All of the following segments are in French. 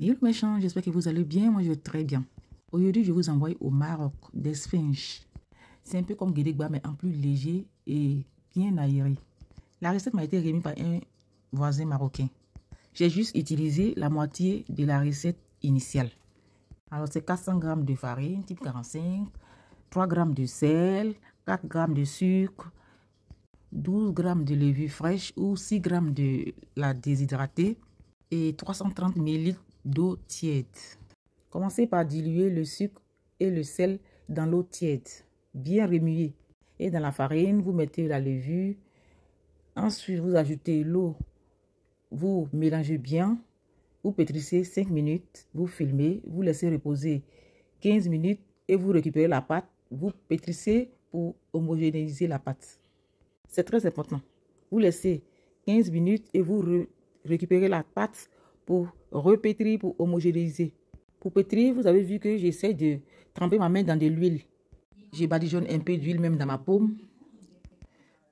Hello méchant, j'espère que vous allez bien, moi je vais très bien. Aujourd'hui, je vous envoie au Maroc des sphinx. C'est un peu comme Guédéba, mais en plus léger et bien aéré. La recette m'a été remise par un voisin marocain. J'ai juste utilisé la moitié de la recette initiale. Alors c'est 400 g de farine type 45, 3 g de sel, 4 g de sucre, 12 g de levure fraîche ou 6 g de la déshydratée et 330 ml d'eau tiède. Commencez par diluer le sucre et le sel dans l'eau tiède, bien remuer. Et dans la farine, vous mettez la levure. Ensuite, vous ajoutez l'eau. Vous mélangez bien. Vous pétrissez 5 minutes. Vous filmez. Vous laissez reposer 15 minutes et vous récupérez la pâte. Vous pétrissez pour homogénéiser la pâte. C'est très important. Vous laissez 15 minutes et vous récupérez la pâte pour repétrir, pour homogénéiser. Pour pétrir, vous avez vu que j'essaie de tremper ma main dans de l'huile. Je badigeonne un peu d'huile même dans ma paume.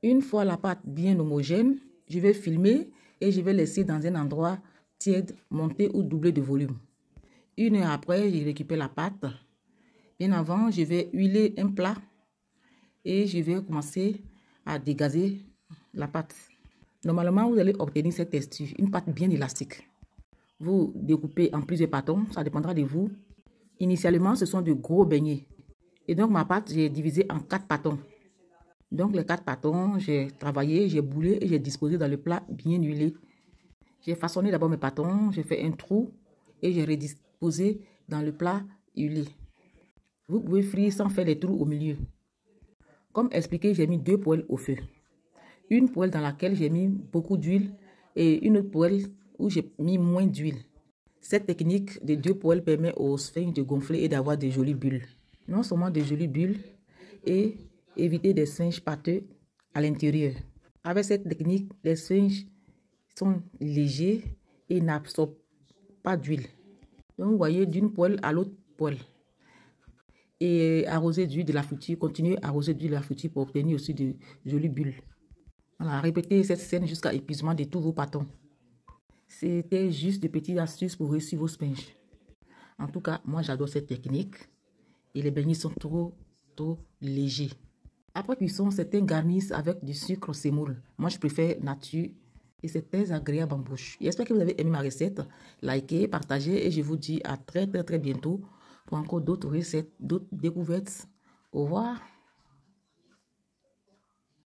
Une fois la pâte bien homogène, je vais filmer et je vais laisser dans un endroit tiède monter ou doubler de volume. 1 heure après, je récupère la pâte. Bien avant, je vais huiler un plat et je vais commencer à dégazer la pâte. Normalement, vous allez obtenir cette texture, une pâte bien élastique. Vous découpez en plusieurs pâtons, ça dépendra de vous. Initialement, ce sont de gros beignets. Et donc, ma pâte, j'ai divisé en 4 pâtons. Donc, les 4 pâtons, j'ai travaillé, j'ai boulé et j'ai disposé dans le plat bien huilé. J'ai façonné d'abord mes pâtons, j'ai fait un trou et j'ai redisposé dans le plat huilé. Vous pouvez frire sans faire les trous au milieu. Comme expliqué, j'ai mis 2 poêles au feu. Une poêle dans laquelle j'ai mis beaucoup d'huile et une autre poêle où j'ai mis moins d'huile. Cette technique de 2 poêles permet aux sphinx de gonfler et d'avoir de jolies bulles. Non seulement de jolies bulles et éviter des sphinx pâteux à l'intérieur. Avec cette technique, les sphinx sont légers et n'absorbent pas d'huile. Donc vous voyez d'une poêle à l'autre poêle. Et arroser d'huile de la friture, continuez à arroser d'huile de la friture pour obtenir aussi de jolies bulles. Voilà, répétez cette scène jusqu'à épuisement de tous vos pâtons. C'était juste des petites astuces pour réussir vos sphinx. En tout cas, moi j'adore cette technique. Et les beignets sont trop légers. Après cuisson, certains garnissent avec du sucre sémoule. Moi je préfère nature et c'est très agréable en bouche. J'espère que vous avez aimé ma recette. Likez, partagez et je vous dis à très bientôt pour encore d'autres recettes, d'autres découvertes. Au revoir.